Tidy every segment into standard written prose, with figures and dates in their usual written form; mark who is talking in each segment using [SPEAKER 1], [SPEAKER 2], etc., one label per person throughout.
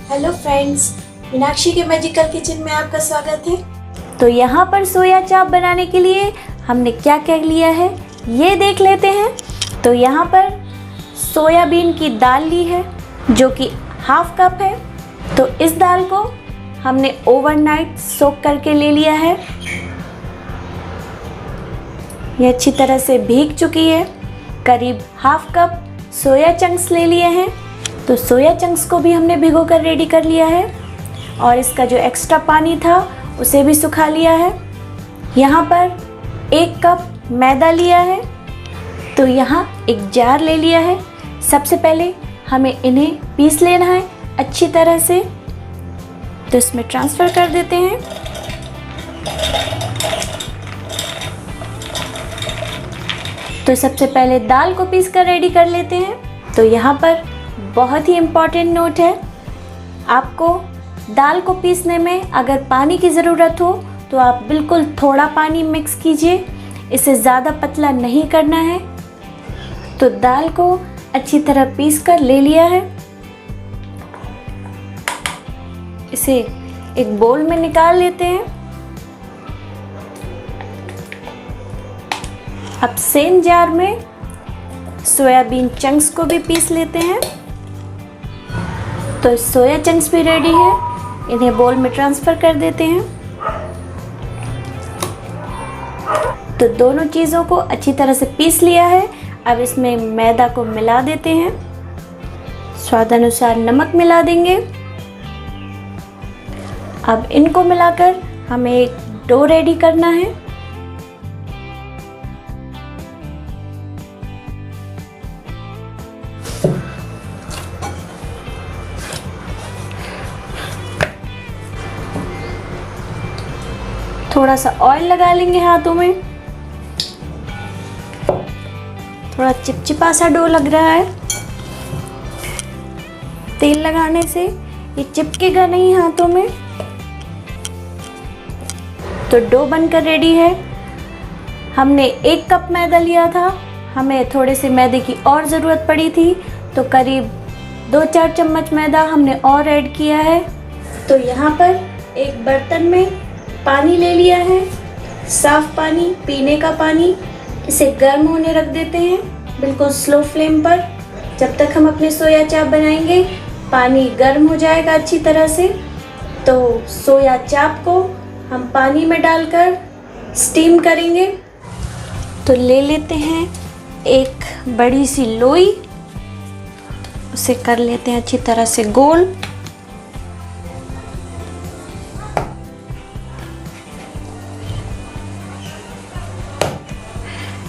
[SPEAKER 1] Hello friends, Meenakshi के magical kitchen में आपका स्वागत है।
[SPEAKER 2] तो यहाँ पर सोया चाप बनाने के लिए हमने क्या क्या लिया है ये देख लेते हैं। तो यहाँ पर सोयाबीन की दाल ली है जो कि हाफ कप है। तो इस दाल को हमने ओवरनाइट सोक करके ले लिया है। ये अच्छी तरह से भीग चुकी है। करीब हाफ कप सोया चंक्स ले लिए हैं। तो सोया चंक्स को भी हमने भिगो कर रेडी कर लिया है और इसका जो एक्स्ट्रा पानी था उसे भी सुखा लिया है। यहाँ पर 1 कप मैदा लिया है। तो यहाँ एक जार ले लिया है। सबसे पहले हमें इन्हें पीस लेना है अच्छी तरह से। तो इसमें ट्रांसफ़र कर देते हैं। तो सबसे पहले दाल को पीस कर रेडी कर लेते हैं। तो यहाँ पर बहुत ही इम्पॉर्टेंट नोट है, आपको दाल को पीसने में अगर पानी की ज़रूरत हो तो आप बिल्कुल थोड़ा पानी मिक्स कीजिए, इसे ज़्यादा पतला नहीं करना है। तो दाल को अच्छी तरह पीस कर ले लिया है। इसे एक बोल में निकाल लेते हैं। अब सेम जार में सोयाबीन चंक्स को भी पीस लेते हैं। तो सोया चंक्स भी रेडी है, इन्हें बोल में ट्रांसफ़र कर देते हैं। तो दोनों चीज़ों को अच्छी तरह से पीस लिया है। अब इसमें मैदा को मिला देते हैं। स्वादानुसार नमक मिला देंगे। अब इनको मिलाकर हमें एक डो रेडी करना है। थोड़ा सा ऑयल लगा लेंगे हाथों में। थोड़ा चिपचिपा सा डो लग रहा है। तेल लगाने से ये चिपकेगा नहीं हाथों में। तो डो बनकर रेडी है। हमने 1 कप मैदा लिया था, हमें थोड़े से मैदे की और ज़रूरत पड़ी थी। तो करीब 2-4 चम्मच मैदा हमने और ऐड किया है। तो यहाँ पर एक बर्तन में पानी ले लिया है, साफ पानी, पीने का पानी। इसे गर्म होने रख देते हैं बिल्कुल स्लो फ्लेम पर। जब तक हम अपने सोया चाप बनाएंगे पानी गर्म हो जाएगा अच्छी तरह से। तो सोया चाप को हम पानी में डालकर स्टीम करेंगे। तो ले लेते हैं एक बड़ी सी लोई, उसे कर लेते हैं अच्छी तरह से गोल।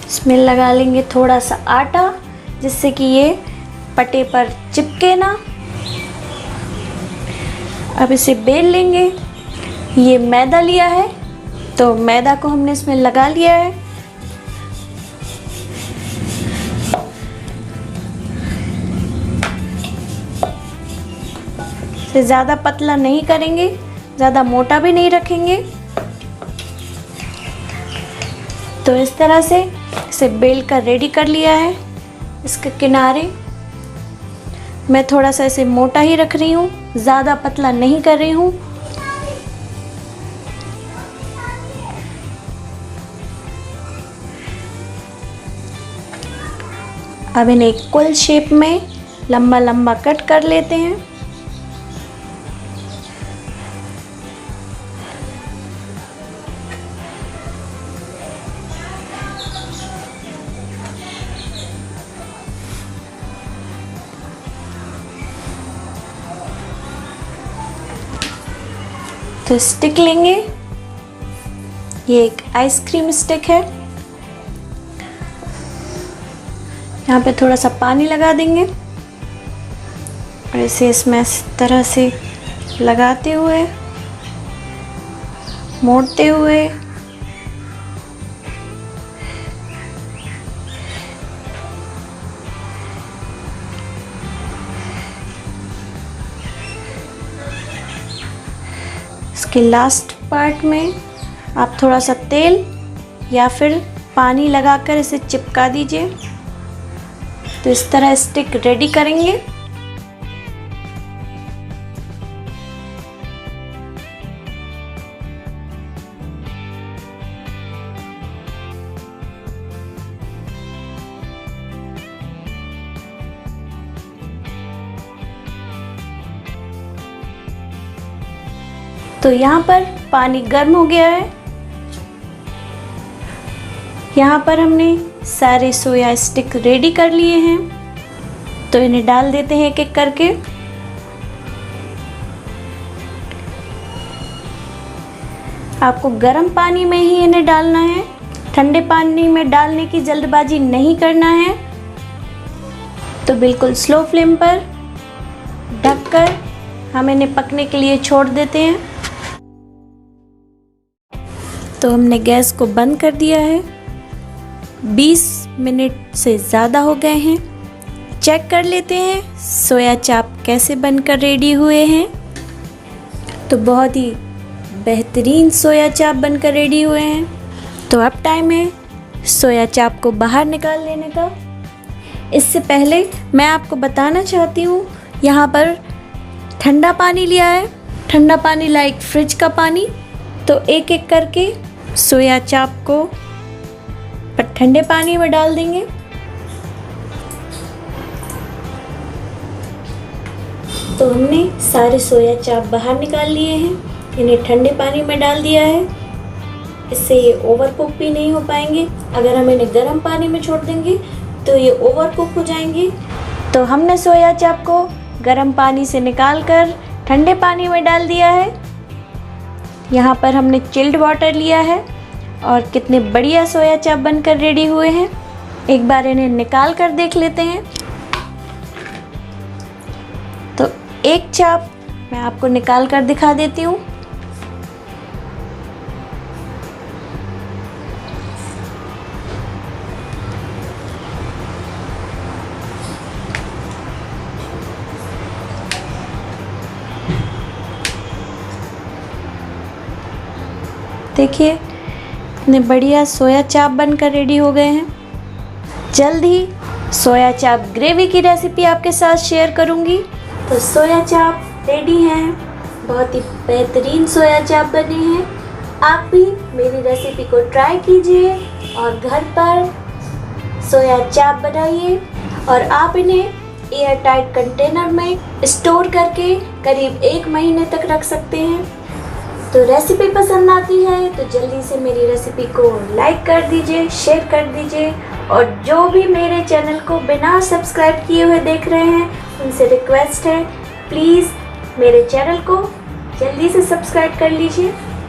[SPEAKER 2] इसमें लगा लेंगे थोड़ा सा आटा जिससे कि ये पटे पर चिपके ना। अब इसे बेल लेंगे। ये मैदा लिया है तो मैदा को हमने इसमें लगा लिया है। इसे ज़्यादा पतला नहीं करेंगे, ज़्यादा मोटा भी नहीं रखेंगे। तो इस तरह से इसे बेल कर रेडी कर लिया है। इसके किनारे मैं थोड़ा सा इसे मोटा ही रख रही हूँ, ज़्यादा पतला नहीं कर रही हूँ। अब इन्हें इक्वल शेप में लंबा लंबा कट कर लेते हैं। तो स्टिक लेंगे, ये एक आइसक्रीम स्टिक है। यहाँ पे थोड़ा सा पानी लगा देंगे और इसे इसमें इस तरह से लगाते हुए, मोड़ते हुए इसके लास्ट पार्ट में आप थोड़ा सा तेल या फिर पानी लगाकर इसे चिपका दीजिए। तो इस तरह स्टिक रेडी करेंगे। तो यहाँ पर पानी गर्म हो गया है। यहाँ पर हमने सारे सोया स्टिक रेडी कर लिए हैं, तो इन्हें डाल देते हैं एक एक करके। आपको गर्म पानी में ही इन्हें डालना है, ठंडे पानी में डालने की जल्दबाजी नहीं करना है। तो बिल्कुल स्लो फ्लेम पर ढककर हम इन्हें पकने के लिए छोड़ देते हैं। तो हमने गैस को बंद कर दिया है। 20 मिनट से ज़्यादा हो गए हैं। चेक कर लेते हैं सोया चाप कैसे बनकर रेडी हुए हैं। तो बहुत ही बेहतरीन सोया चाप बनकर रेडी हुए हैं। तो अब टाइम है सोया चाप को बाहर निकाल लेने का। इससे पहले मैं आपको बताना चाहती हूँ, यहाँ पर ठंडा पानी लिया है, ठंडा पानी लाइक फ्रिज का पानी। तो एक एक करके सोया चाप को ठंडे पानी में डाल देंगे। तो हमने सारे सोया चाप बाहर निकाल लिए हैं, इन्हें ठंडे पानी में डाल दिया है। इससे ये ओवर कुक भी नहीं हो पाएंगे। अगर हम इन्हें गर्म पानी में छोड़ देंगे तो ये ओवर कुक हो जाएंगे। तो हमने सोया चाप को गर्म पानी से निकाल कर ठंडे पानी में डाल दिया है। यहाँ पर हमने चिल्ड वाटर लिया है और कितने बढ़िया सोया चाप बनकर रेडी हुए हैं। एक बार इन्हें निकाल कर देख लेते हैं। तो एक चाप मैं आपको निकाल कर दिखा देती हूँ। देखिए इतने बढ़िया सोया चाप बनकर रेडी हो गए हैं। जल्द ही सोया चाप ग्रेवी की रेसिपी आपके साथ शेयर करूंगी। तो सोया चाप रेडी हैं, बहुत ही बेहतरीन सोया चाप बने हैं। आप भी मेरी रेसिपी को ट्राई कीजिए और घर पर सोया चाप बनाइए और आप इन्हें एयर टाइट कंटेनर में स्टोर करके करीब 1 महीने तक रख सकते हैं। तो रेसिपी पसंद आती है तो जल्दी से मेरी रेसिपी को लाइक कर दीजिए, शेयर कर दीजिए। और जो भी मेरे चैनल को बिना सब्सक्राइब किए हुए देख रहे हैं उनसे रिक्वेस्ट है, प्लीज़ मेरे चैनल को जल्दी से सब्सक्राइब कर लीजिए।